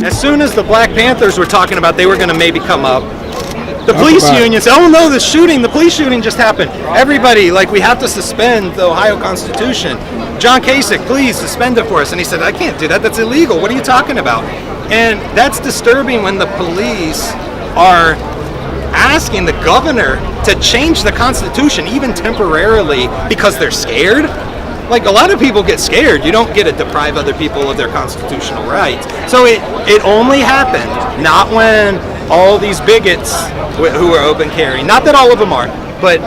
As soon as the Black Panthers were talking about they were going to maybe come up, the police union said, oh no, the police shooting just happened. Everybody, like, we have to suspend the Ohio Constitution. John Kasich, please suspend it for us. And he said, I can't do that, that's illegal. What are you talking about? And that's disturbing when the police are asking the governor to change the Constitution, even temporarily, because they're scared. Like, a lot of people get scared. You don't get to deprive other people of their constitutional rights. So it only happened, not when all these bigots who are open carry, not that all of them are, but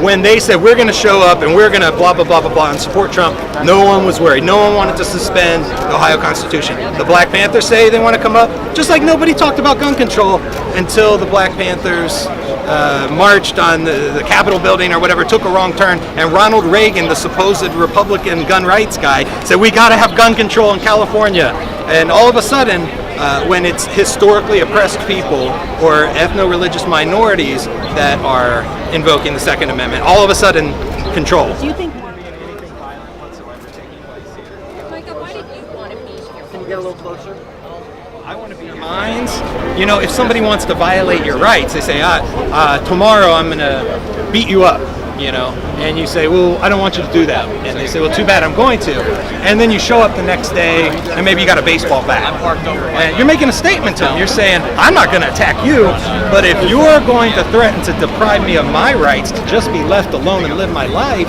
when they said we're going to show up and we're going to blah, blah, blah, blah, blah, and support Trump, no one was worried. No one wanted to suspend the Ohio Constitution. The Black Panthers say they want to come up, just like nobody talked about gun control until the Black Panthers marched on the Capitol building or whatever, took a wrong turn, and Ronald Reagan, the supposed Republican gun rights guy, said we got to have gun control in California. And all of a sudden, when it's historically oppressed people or ethno-religious minorities that are invoking the Second Amendment, all of a sudden, control. Do you think there will be anything violent whatsoever taking place here? Micah, why did you want to be here? Can you get a little closer? I want to be in minds. You know, if somebody wants to violate your rights, they say, tomorrow I'm going to beat you up. You know, and you say, well, I don't want you to do that. And they say, well, too bad, I'm going to. And then you show up the next day, and maybe you got a baseball bat. And you're making a statement to them. You're saying, I'm not going to attack you, but if you're going to threaten to deprive me of my rights to just be left alone and live my life,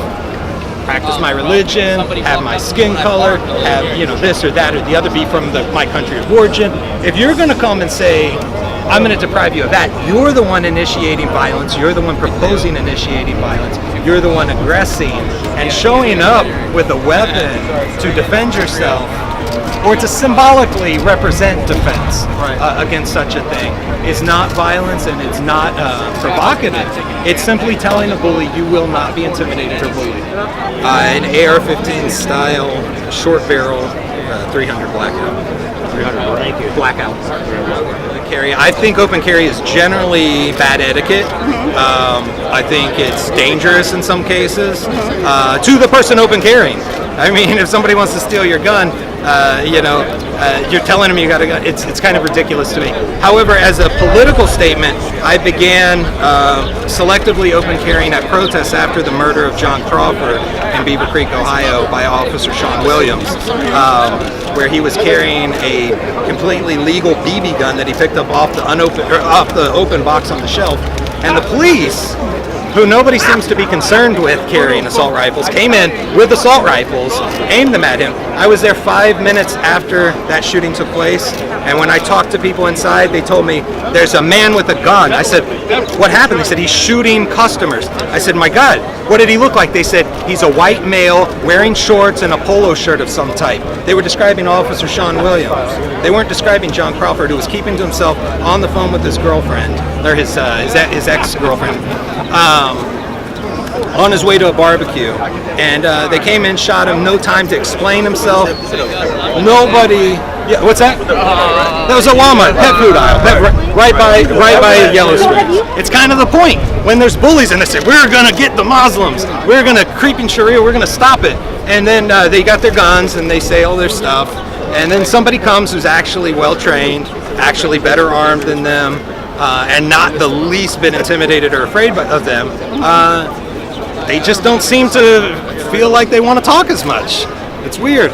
practice my religion, have my skin color, have, you know, this or that or the other, be from my country of origin. If you're going to come and say, I'm going to deprive you of that, you're the one initiating violence, you're the one proposing initiating violence, you're the one aggressing and showing up with a weapon to defend yourself or to symbolically represent defense against such a thing is not violence, and it's not provocative. It's simply telling a bully you will not be intimidated or bullied. An AR-15 style short barrel 300 blackout. 300 blackout. Carry. I think open carry is generally bad etiquette. I think it's dangerous in some cases to the person open carrying. I mean, if somebody wants to steal your gun, you're telling them you got a gun. It's kind of ridiculous to me. However, as a political statement, I began selectively open carrying at protests after the murder of John Crawford in Beaver Creek, Ohio, by Officer Sean Williams, where he was carrying a completely legal BB gun that he picked up off the open box on the shelf, and the police, who nobody seems to be concerned with carrying assault rifles, came in with assault rifles, aimed them at him. I was there 5 minutes after that shooting took place, and when I talked to people inside, they told me, there's a man with a gun. I said, what happened? They said, he's shooting customers. I said, my God, what did he look like? They said, he's a white male wearing shorts and a polo shirt of some type. They were describing Officer Sean Williams. They weren't describing John Crawford, who was keeping to himself on the phone with his girlfriend, or his ex-girlfriend. On his way to a barbecue, and they came in, shot him, no time to explain himself. Nobody. Yeah, what's that? That was a Walmart pet food aisle, right by Yellow Street. It's kind of the point when there's bullies and they say we're gonna get the Muslims, we're gonna creep in Sharia, we're gonna stop it, and then they got their guns and they say all their stuff, and then somebody comes who's actually well trained, actually better armed than them, and not the least bit intimidated or afraid of them. They just don't seem to feel like they want to talk as much. It's weird.